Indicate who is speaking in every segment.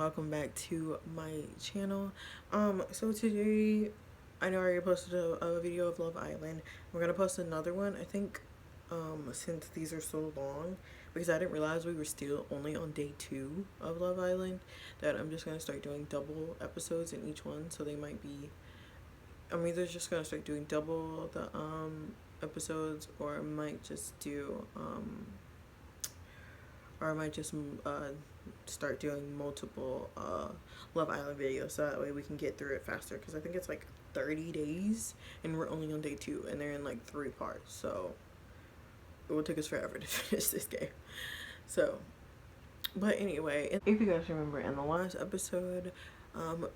Speaker 1: welcome back to my channel. So today I know I already posted a video of Love Island. We're gonna post another one, I think, since these are so long, because I didn't realize we were still only on day 2 of Love Island, that I'm just gonna start doing double episodes in each one. So they might be, I'm either just gonna start doing double the episodes, or I might just do start doing multiple Love Island videos, so that way we can get through it faster, because I think it's like 30 days and we're only on day 2 and they're in like 3 parts, so it will take us forever to finish this game. So, but anyway, if you guys remember in the last episode,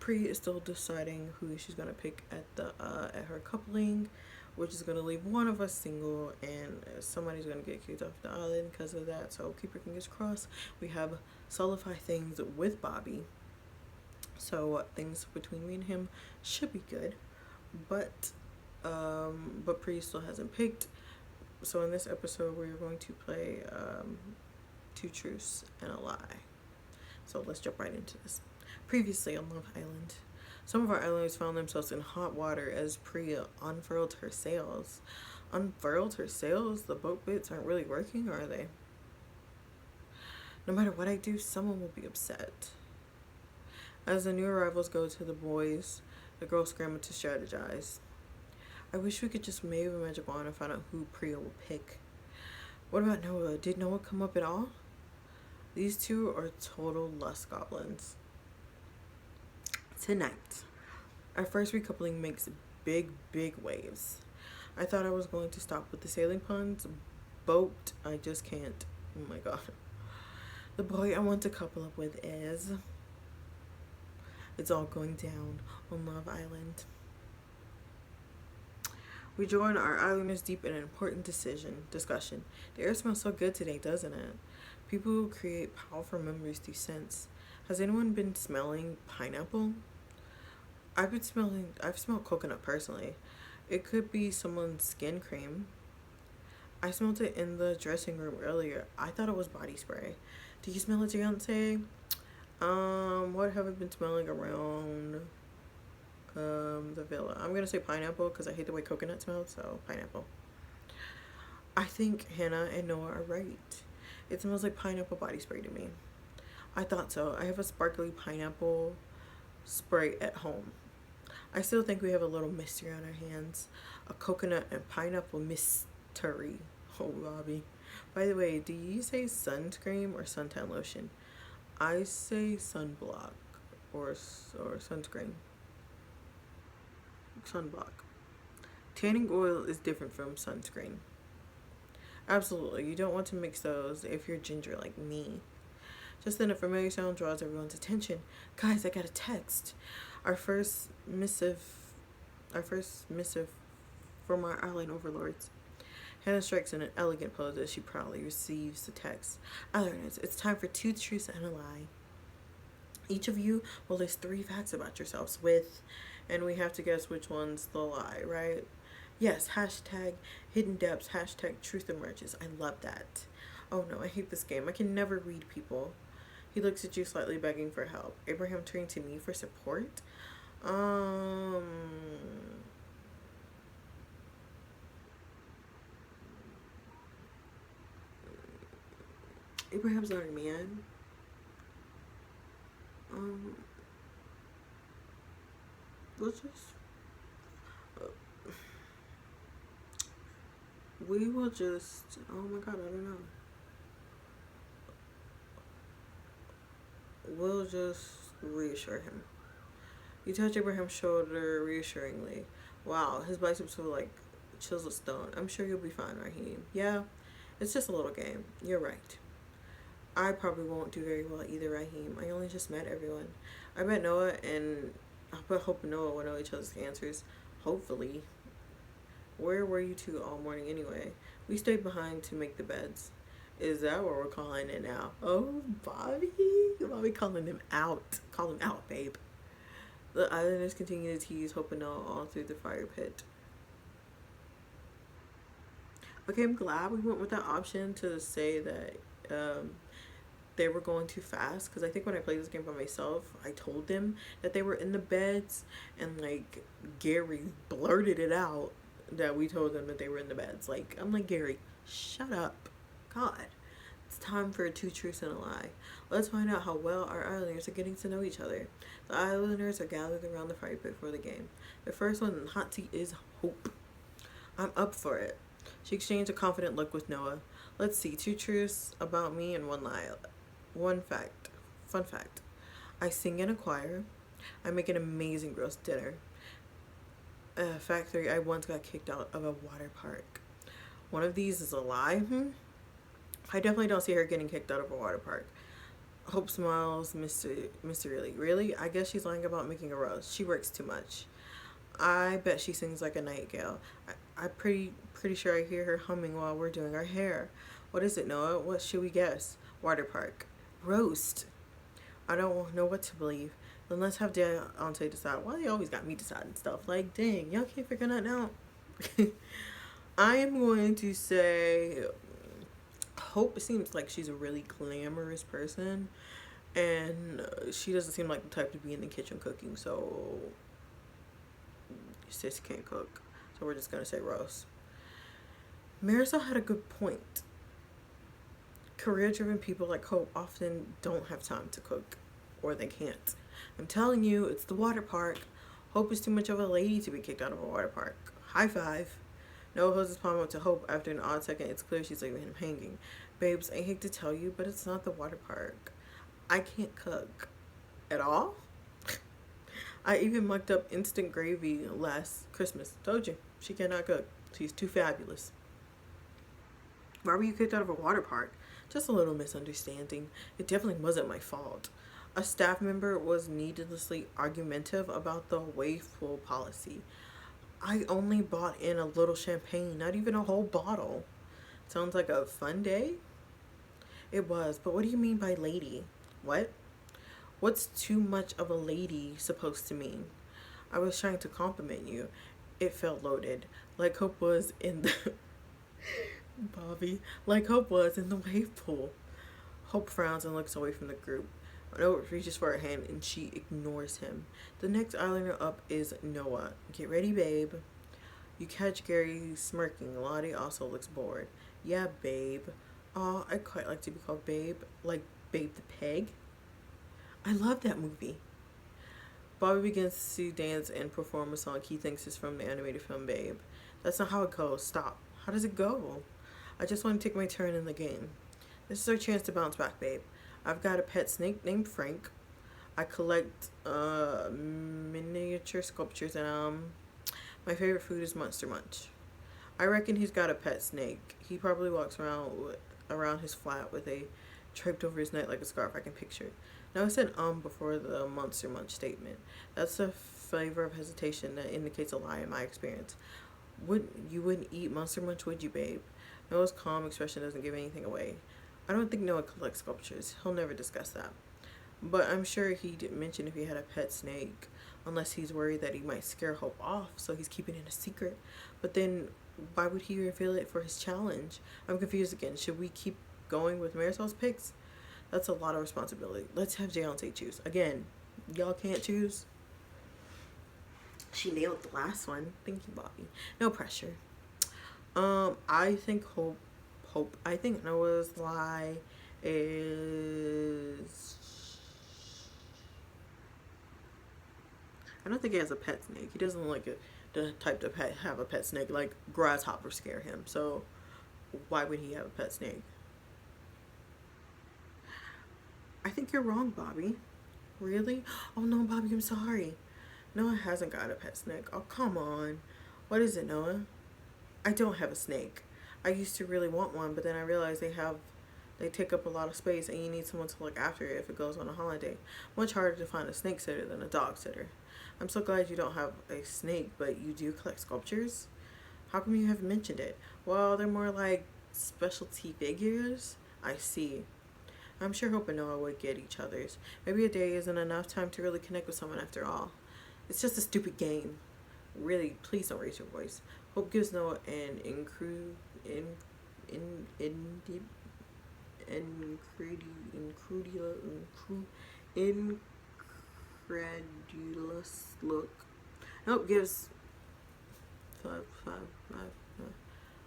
Speaker 1: Pri is still deciding who she's gonna pick at her coupling, which is gonna leave one of us single, and somebody's gonna get kicked off the island because of that. So keep your fingers crossed. We have Solidify Things with Bobby, so things between me and him should be good. But Pri still hasn't picked. So in this episode, we're going to play 2 truths and a lie. So let's jump right into this. Previously on Love Island, some of our islanders found themselves in hot water as Priya unfurled her sails. Unfurled her sails? The boat bits aren't really working, are they? No matter what I do, someone will be upset. As the new arrivals go to the boys, the girls scramble to strategize. I wish we could just wave a magic wand and find out who Priya will pick. What about Noah? Did Noah come up at all? These two are total lust goblins. Tonight, our first recoupling makes big waves. I thought I was going to stop with the sailing puns. Boat, I just can't. Oh my god. The boy I want to couple up with is... It's all going down on Love Island. We join our islanders deep in an important discussion. The air smells so good today, doesn't it? People who create powerful memories through scents. Has anyone been smelling pineapple? I've smelled coconut personally. It could be someone's skin cream. I smelled it in the dressing room earlier. I thought it was body spray. Do you smell it, Beyonce? What have I been smelling around the villa? I'm gonna say pineapple because I hate the way coconut smells, so pineapple. I think Hannah and Noah are right. It smells like pineapple body spray to me. I thought so. I have a sparkly pineapple spray at home. I still think we have a little mystery on our hands. A coconut and pineapple mystery. Oh, Bobby. By the way, do you say sunscreen or suntan lotion? I say sunblock or sunscreen. Sunblock. Tanning oil is different from sunscreen. Absolutely. You don't want to mix those if you're ginger like me. Just then a familiar sound draws everyone's attention. Guys, I got a text. Our first missive from our island overlords. Hannah strikes in an elegant pose as she proudly receives the text. Islanders, it's time for 2 truths and a lie. Each of you will list 3 facts about yourselves and we have to guess which one's the lie, right? Yes, hashtag hidden depths, hashtag truth emerges. I love that. Oh no, I hate this game. I can never read people. He looks at you slightly begging for help. Abraham turned to me for support. Abraham's not a man. Let's just... we will just... oh my god, I don't know. We'll just reassure him. You touch Abraham's shoulder reassuringly. Wow, his biceps feel like chills of stone. I'm sure you'll be fine, Raheem. Yeah, it's just a little game. You're right. I probably won't do very well either, Raheem. I only just met everyone. I met Noah, and I hope Noah will know each other's answers. Hopefully. Where were you 2 all morning anyway? We stayed behind to make the beds. Is that what we're calling it now? Oh, Bobby. Bobby calling him out. Call him out, babe. The islanders continue to tease, hoping Noah all through the fire pit. Okay, I'm glad we went with that option to say that they were going too fast, because I think when I played this game by myself, I told them that they were in the beds, and like Gary blurted it out that we told them that they were in the beds. Like, I'm like, Gary, shut up. God. It's time for two truths and a lie. Let's find out how well our Islanders are getting to know each other. The Islanders are gathered around the fire pit for the game. The first one in the hot seat is Hope. I'm up for it. She exchanged a confident look with Noah. Let's see, two truths about me and one lie. One fact. Fun fact. I sing in a choir. I make an amazing roast dinner. Fact 3, I once got kicked out of a water park. One of these is a lie. I definitely don't see her getting kicked out of a water park. Hope smiles mysteriously. Really? I guess she's lying about making a roast. She works too much. I bet she sings like a nightingale. I'm pretty sure I hear her humming while we're doing our hair. What is it, Noah? What should we guess? Water park. Roast. I don't know what to believe. Then let's have Deontay decide. Why they always got me deciding stuff? Like, dang, y'all can't figure that out. I am going to say Hope seems like she's a really glamorous person, and she doesn't seem like the type to be in the kitchen cooking, so sis can't cook. So we're just going to say roast. Marisol had a good point. Career-driven people like Hope often don't have time to cook, or they can't. I'm telling you, it's the water park. Hope is too much of a lady to be kicked out of a water park. High five. Noah holds his palm up to Hope. After an odd second, it's clear she's leaving him hanging. Babes, I hate to tell you, but it's not the water park. I can't cook. At all? I even mucked up instant gravy last Christmas. Told you, she cannot cook. She's too fabulous. Why were you kicked out of a water park? Just a little misunderstanding. It definitely wasn't my fault. A staff member was needlessly argumentative about the wave pool policy. I only bought in a little champagne, not even a whole bottle. Sounds like a fun day? It was, but what do you mean by lady? What? What's too much of a lady supposed to mean? I was trying to compliment you. It felt loaded, like Hope was in the... Bobby, like Hope was in the wave pool. Hope frowns and looks away from the group. Noah reaches for her hand and she ignores him. The next Islander up is Noah. Get ready, babe. You catch Gary smirking. Lottie also looks bored. Yeah, babe. Aw, I'd quite like to be called babe. Like Babe the Peg. I love that movie. Bobby begins to dance and perform a song he thinks is from the animated film Babe. That's not how it goes. Stop. How does it go? I just want to take my turn in the game. This is our chance to bounce back, babe. I've got a pet snake named Frank. I collect miniature sculptures, and my favorite food is Monster Munch. I reckon he's got a pet snake. He probably walks around his flat with a draped over his neck like a scarf. I can picture it. Now I said before the Monster Munch statement. That's a flavor of hesitation that indicates a lie in my experience. You wouldn't eat Monster Munch, would you, babe? Noah's calm expression doesn't give anything away. I don't think Noah collects sculptures. He'll never discuss that. But I'm sure he didn't mention if he had a pet snake, unless he's worried that he might scare Hope off, so he's keeping it a secret. But then, why would he reveal it for his challenge? I'm confused again. Should we keep going with Marisol's picks? That's a lot of responsibility. Let's have Deontay choose. Again, y'all can't choose. She nailed the last one. Thank you, Bobby. No pressure. I think I think Noah's lie is... I don't think he has a pet snake. He doesn't like the type to have a pet snake. Like, grasshoppers scare him. So, why would he have a pet snake? I think you're wrong, Bobby. Really? Oh, no, Bobby, I'm sorry. Noah hasn't got a pet snake. Oh, come on. What is it, Noah? I don't have a snake. I used to really want one, but then I realized they take up a lot of space and you need someone to look after it if it goes on a holiday. Much harder to find a snake sitter than a dog sitter. I'm so glad you don't have a snake, but you do collect sculptures? How come you haven't mentioned it? Well, they're more like specialty figures. I see. I'm sure Hope and Noah would get each other's. Maybe a day isn't enough time to really connect with someone after all. It's just a stupid game. Really, please don't raise your voice. Hope gives Noah an incredulous look. Hope gives five, five, five, five.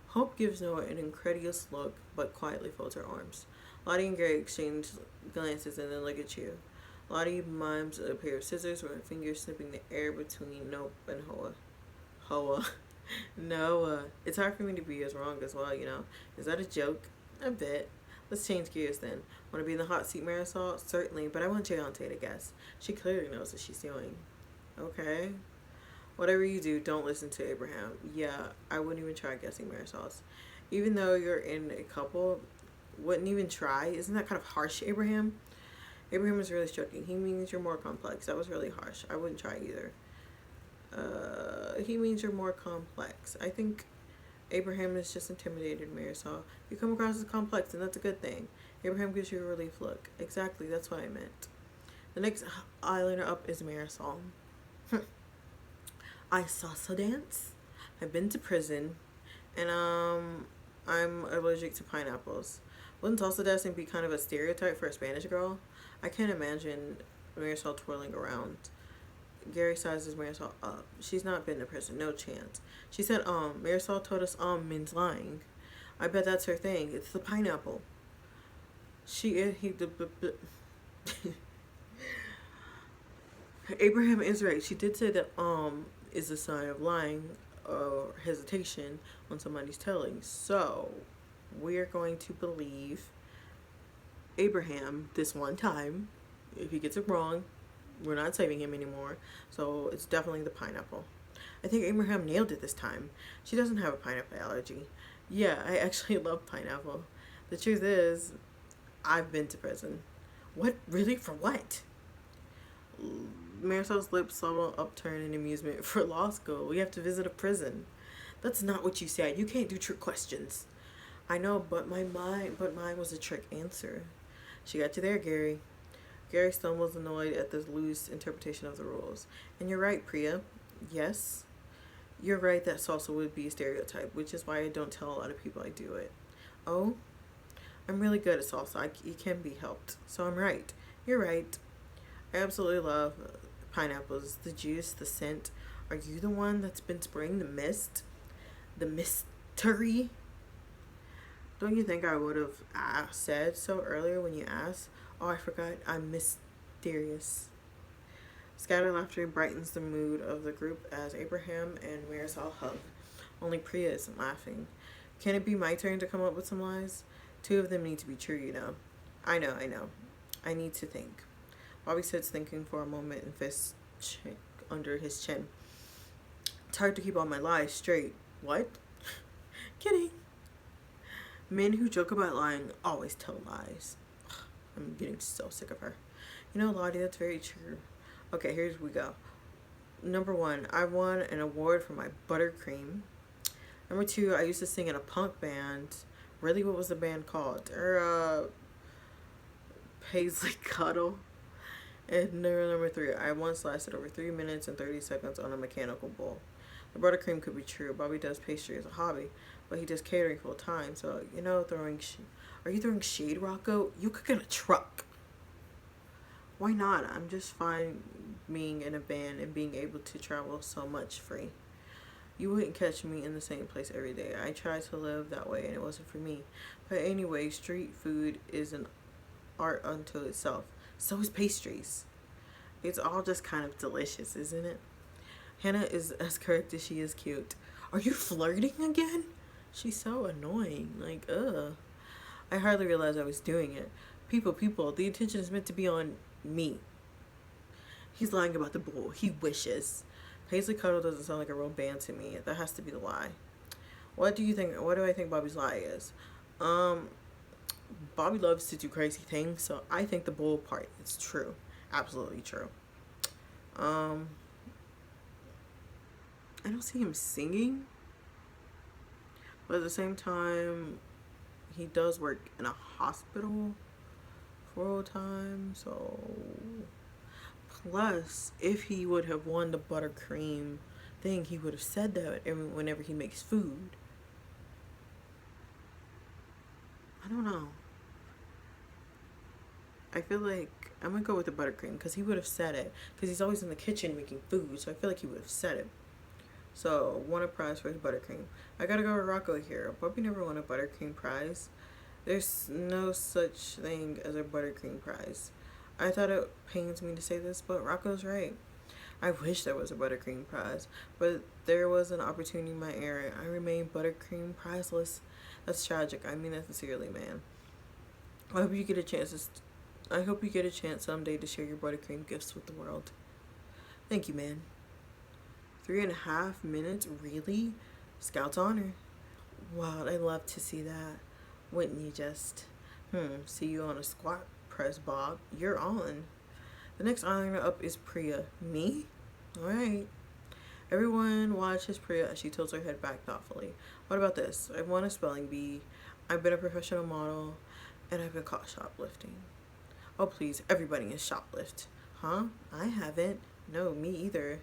Speaker 1: Hope gives Noah an incredulous look, but quietly folds her arms. Lottie and Gary exchange glances and then look at you. Lottie mimes a pair of scissors with her fingers snipping the air between Nope and Hoa. Hoa. Noah. It's hard for me to be as wrong as well, you know. Is that a joke? A bit. Let's change gears then. Want to be in the hot seat, Marisol? Certainly, but I want Jayante to guess. She clearly knows what she's doing. Okay. Whatever you do, don't listen to Abraham. Yeah, I wouldn't even try guessing Marisol's. Even though you're in a couple, wouldn't even try. Isn't that kind of harsh, Abraham? Abraham is really joking. He means you're more complex. That was really harsh. I wouldn't try either. He means you're more complex. I think Abraham is just intimidated, Marisol. You come across as complex, and that's a good thing. Abraham gives you a relief look. Exactly, that's what I meant. The next eyeliner up is Marisol. I salsa dance. I've been to prison, and I'm allergic to pineapples. Wouldn't salsa dancing be kind of a stereotype for a Spanish girl? I can't imagine Marisol twirling around. Gary sizes Marisol up. She's not been to prison, no chance. She said, Marisol told us, means lying. I bet that's her thing. It's the pineapple. Abraham is right. She did say that, is a sign of lying or hesitation when somebody's telling. So, we're going to believe Abraham this one time. If he gets it wrong, we're not saving him anymore. So it's definitely the pineapple. I think Abraham nailed it this time. She doesn't have a pineapple allergy. Yeah, I actually love pineapple. The truth is, I've been to prison. What? Really? For what? Marisol's lips subtle upturn in amusement. For law school, we have to visit a prison. That's not what you said. You can't do trick questions. I know, but mine was a trick answer. She got you there, Gary. Gary stumbles, annoyed at this loose interpretation of the rules. And you're right, Priya. Yes, you're right that salsa would be a stereotype, which is why I don't tell a lot of people I do it. Oh, I'm really good at salsa. It can be helped. So I'm right. You're right. I absolutely love pineapples. The juice, the scent. Are you the one that's been spraying the mist? The mystery? Don't you think I would have said so earlier when you asked? Oh, I forgot. I'm mysterious. Scattered laughter brightens the mood of the group as Abraham and Marisol hug. Only Priya isn't laughing. Can it be my turn to come up with some lies? Two of them need to be true, you know. I know. I need to think. Bobby sits thinking for a moment and fists under his chin. It's hard to keep all my lies straight. What? Kidding. Men who joke about lying always tell lies. I'm getting so sick of her. You know, Lottie, that's very true. Okay, here we go. Number 1, I won an award for my buttercream. Number 2, I used to sing in a punk band. Really, what was the band called? Paisley Cuddle. And number 3, I once lasted over 3 minutes and 30 seconds on a mechanical bull. The buttercream could be true. Bobby does pastry as a hobby, but he does catering full time. So, you know, are you throwing shade, Rocco? You could get a truck. Why not? I'm just fine being in a band and being able to travel so much free. You wouldn't catch me in the same place every day. I tried to live that way and it wasn't for me. But anyway, street food is an art unto itself. So is pastries. It's all just kind of delicious, isn't it? Hannah is as correct as she is cute. Are you flirting again? She's so annoying. Like, ugh. I hardly realized I was doing it. People, the attention is meant to be on me. He's lying about the bull. He wishes. Paisley Cuddle doesn't sound like a real band to me. That has to be the lie. What do you think? What do I think Bobby's lie is? Bobby loves to do crazy things, so I think the bull part is true. Absolutely true. I don't see him singing, but at the same time, he does work in a hospital full time, so plus if he would have won the buttercream thing, he would have said that whenever he makes food. I don't know. I feel like I'm gonna go with the buttercream because he would have said it. Because he's always in the kitchen making food, so I feel like he would have said it. So, won a prize for his buttercream. I gotta go with Rocco here. Bobby never won a buttercream prize. There's no such thing as a buttercream prize. I thought it pains me to say this, but Rocco's right. I wish there was a buttercream prize, but there was an opportunity in my era. I remain buttercream prizeless. That's tragic. I mean that sincerely, man. I hope you get a chance. I hope you get a chance someday to share your buttercream gifts with the world. Thank you, man. 3.5 minutes, really? Scout's honor. Wow, I love to see that. Wouldn't you just? See you on a squat press, Bob. You're on. The next ironer up is Priya. Me? Alright. Everyone watches Priya as she tilts her head back thoughtfully. What about this? I've won a spelling bee. I've been a professional model. And I've been caught shoplifting. Oh, please. Everybody is shoplift. Huh? I haven't. No, me either.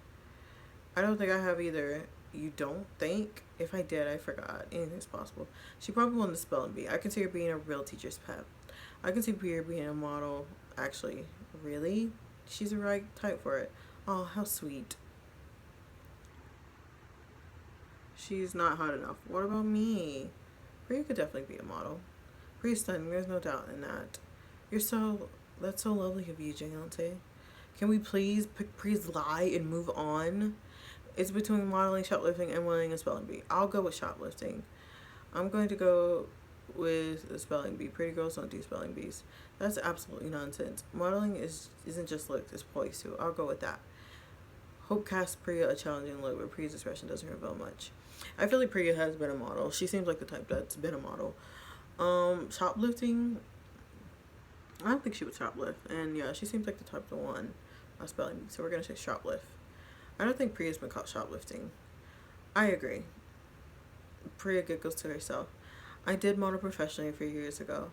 Speaker 1: I don't think I have either. You don't think? If I did, I forgot. Anything's possible. She probably won the spelling bee. I can see her being a real teacher's pet. I can see Priya being a model. Actually, really? She's the right type for it. Oh, how sweet. She's not hot enough. What about me? Priya could definitely be a model. Priya's stunning. There's no doubt in that. You're so... That's so lovely of you, Jayante. Can we please pick Priya's lie and move on? It's between modeling, shoplifting, and winning a spelling bee. I'll go with shoplifting. I'm going to go with a spelling bee. Pretty girls don't do spelling bees. That's absolutely nonsense. Modeling isn't just looks, it's poise too. I'll go with that. Hope casts Priya a challenging look, but Priya's expression doesn't reveal much. I feel like Priya has been a model. She seems like the type that's been a model. Shoplifting, I don't think she would shoplift. And yeah, she seems like the type to one a spelling bee. So we're going to say shoplift. I don't think Priya's been caught shoplifting. I agree. Priya giggles to herself. I did model professionally a few years ago,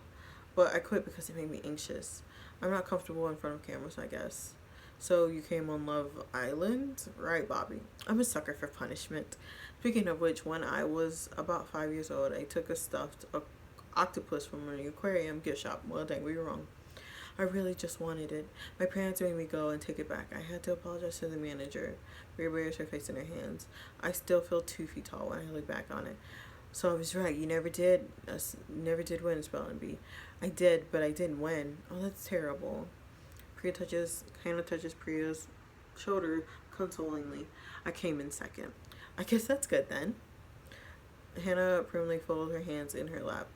Speaker 1: but I quit because it made me anxious. I'm not comfortable in front of cameras, I guess. So you came on Love Island? Right, Bobby. I'm a sucker for punishment. Speaking of which, when I was about 5 years old, I took a stuffed octopus from an aquarium gift shop. Well, dang, we were wrong. I really just wanted it. My parents made me go and take it back. I had to apologize to the manager. Rhea buries her face in her hands. I still feel 2 feet tall when I look back on it. So I was right. You never did. Never did win a spelling bee. I did, but I didn't win. Oh, that's terrible. Hannah touches Priya's shoulder consolingly. I came in second. I guess that's good then. Hannah primly folded her hands in her lap.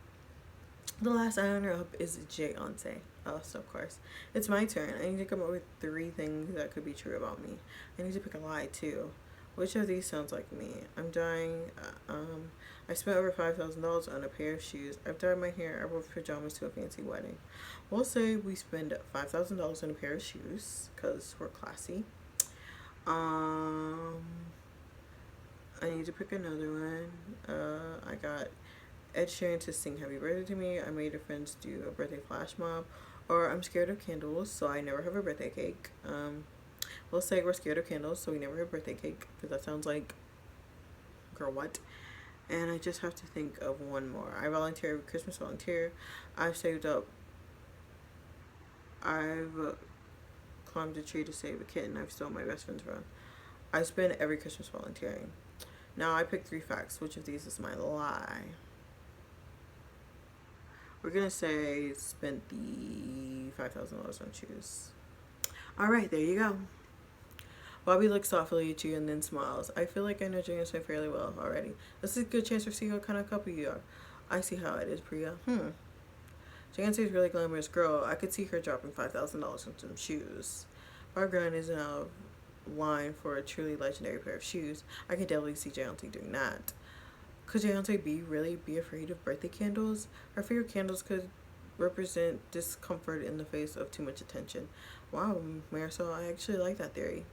Speaker 1: The last ironer up is Jayante. Oh, so of course. It's my turn. I need to come up with 3 things that could be true about me. I need to pick a lie, too. Which of these sounds like me? I'm dying. I spent over $5,000 on a pair of shoes. I've dyed my hair. I wore pajamas to a fancy wedding. We'll say we spend $5,000 on a pair of shoes, because we're classy. I need to pick another one. I got Ed Sheeran to sing Happy Birthday to me. I made a friends do a birthday flash mob. Or I'm scared of candles, so I never have a birthday cake. We'll say we're scared of candles, so we never have a birthday cake. Because that sounds like, girl, what? And I just have to think of one more. I volunteer, Christmas volunteer. I've saved up. I've climbed a tree to save a kitten. I've stolen my best friend's run. I spend every Christmas volunteering. Now I picked 3 facts. Which of these is my lie? We're going to say spent the $5,000 on shoes. Alright, there you go. Bobby looks thoughtfully at you and then smiles. I feel like I know James fairly well already. This is a good chance to see what kind of couple you are. I see how it is, Priya. Jane's a really glamorous girl. I could see her dropping $5,000 on some shoes. Our grand is now line for a truly legendary pair of shoes. I can definitely see Jayante doing that. Could Jayante really be afraid of birthday candles? Her favorite candles could represent discomfort in the face of too much attention. Wow, Marisol, I actually like that theory.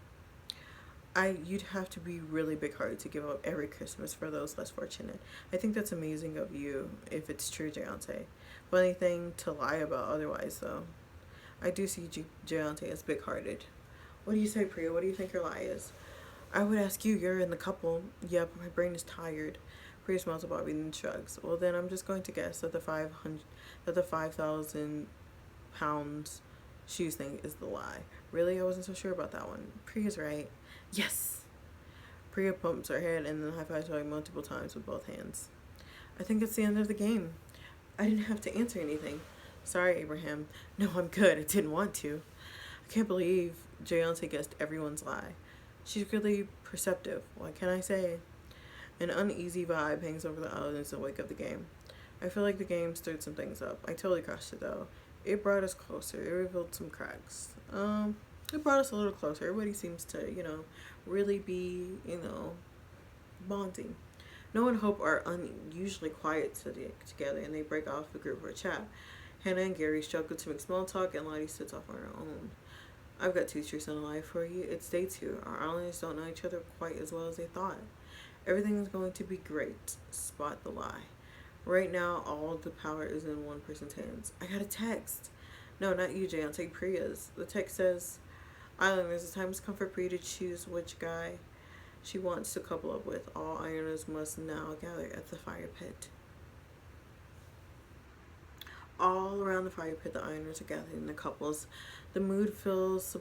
Speaker 1: You'd have to be really big-hearted to give up every Christmas for those less fortunate. I think that's amazing of you, if it's true, Jayante. Funny thing to lie about otherwise, though. I do see Jayante as big-hearted. What do you say, Priya? What do you think your lie is? I would ask you. You're in the couple. Yep, my brain is tired. Priya smiles at Bobby and shrugs. Well, then I'm just going to guess that the 5,000 pounds shoes thing is the lie. Really? I wasn't so sure about that one. Priya's right. Yes! Priya pumps her head and then high-fives Joey multiple times with both hands. I think it's the end of the game. I didn't have to answer anything. Sorry, Abraham. No, I'm good. I didn't want to. I can't believe Jayonte guessed everyone's lie. She's really perceptive. What can I say? An uneasy vibe hangs over the islands in the wake of the game. I feel like the game stirred some things up. I totally crushed it though. It brought us closer. It revealed some cracks. It brought us a little closer. Everybody seems to, really be, bonding. Noah and Hope are unusually quiet together, and they break off the group for a chat. Hannah and Gary struggle to make small talk, and Lottie sits off on her own. I've got two truths and a lie for you. It's day 2. Our islanders don't know each other quite as well as they thought. Everything is going to be great. Spot the lie. Right now, all the power is in one person's hands. I got a text. No, not you, Jay. I'll take Priya's. The text says, Islanders, the time has come for Priya to choose which guy she wants to couple up with. All Islanders must now gather at the fire pit. All around the fire pit, the Islanders are gathering in the couples. The mood feels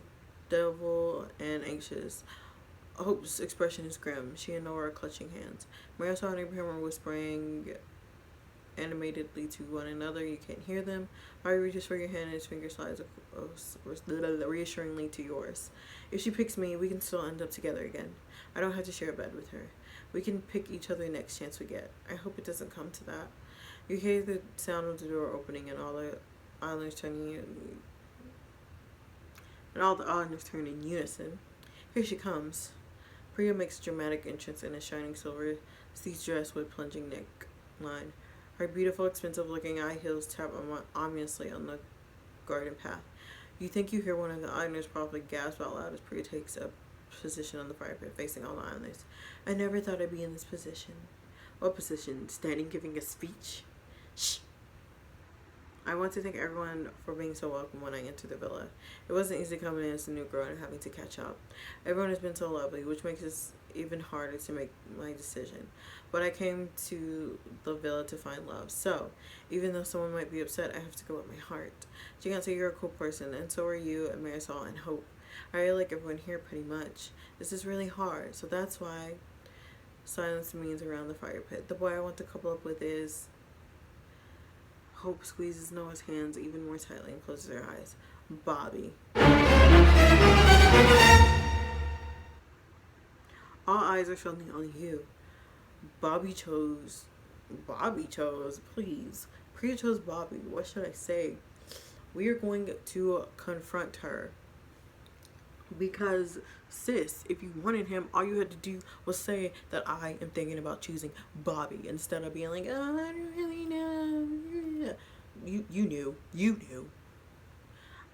Speaker 1: devil and anxious. Hope's expression is grim. She and Noah are clutching hands. Marisol and Abraham are whispering animatedly to one another. You can't hear them. Harry reaches for your hand and his finger slides reassuringly to yours. If she picks me, we can still end up together again. I don't have to share a bed with her. We can pick each other next chance we get. I hope it doesn't come to that. You hear the sound of the door opening and all the islanders turning in unison. Here she comes. Priya makes a dramatic entrance in a shining silver siege dress with plunging neckline. Her beautiful, expensive-looking high heels tap ominously on the garden path. You think you hear one of the islanders probably gasp out loud as Priya takes a position on the fire pit, facing all the islanders. I never thought I'd be in this position. What position? Standing giving a speech? Shh. I want to thank everyone for being so welcome when I entered the villa. It wasn't easy coming in as a new girl and having to catch up. Everyone has been so lovely, which makes it even harder to make my decision. But I came to the villa to find love. So, even though someone might be upset, I have to go with my heart. Gigante, you're a cool person, and so are you, and Marisol, and Hope. I really like everyone here pretty much. This is really hard, so that's why silence means around the fire pit. The boy I want to couple up with is... Hope squeezes Noah's hands even more tightly and closes her eyes. Bobby. All eyes are suddenly on you. Bobby chose, please. Priya chose Bobby. What should I say? We are going to confront her. Because, sis, if you wanted him, all you had to do was say that I am thinking about choosing Bobby instead of being like, oh, I don't really know. You knew.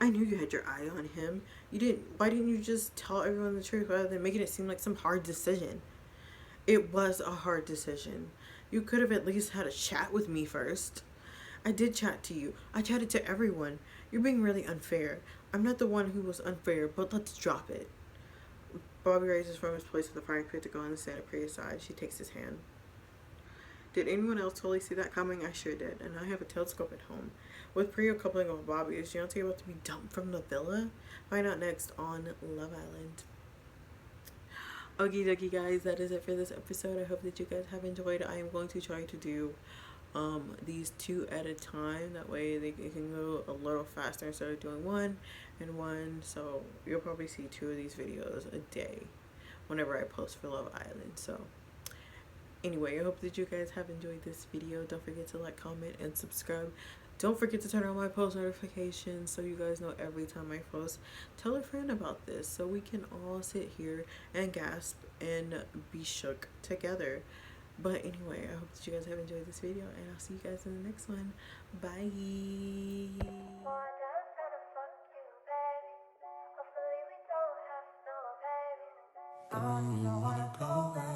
Speaker 1: I knew you had your eye on him. Why didn't you just tell everyone the truth rather than making it seem like some hard decision? It was a hard decision. You could have at least had a chat with me first. I did chat to you. I chatted to everyone. You're being really unfair. I'm not the one who was unfair, but let's drop it. Bobby raises from his place at the fire pit to go on the stand at Priya's side. She takes his hand. Did anyone else totally see that coming? I sure did, and I have a telescope at home. With Priya coupling up with Bobby, is Gigante about to be dumped from the villa? Find out next on Love Island. Okie dokie, guys, that is it for this episode. I hope that you guys have enjoyed. I am going to try to do these 2 at a time. That way they can go a little faster instead of doing 1 and 1. So you'll probably see 2 of these videos a day whenever I post for Love Island. So anyway, I hope that you guys have enjoyed this video. Don't forget to like, comment, and subscribe. Don't forget to turn on my post notifications so you guys know every time I post. Tell a friend about this so we can all sit here and gasp and be shook together. But anyway, I hope that you guys have enjoyed this video, and I'll see you guys in the next one. Bye. I don't wanna go away.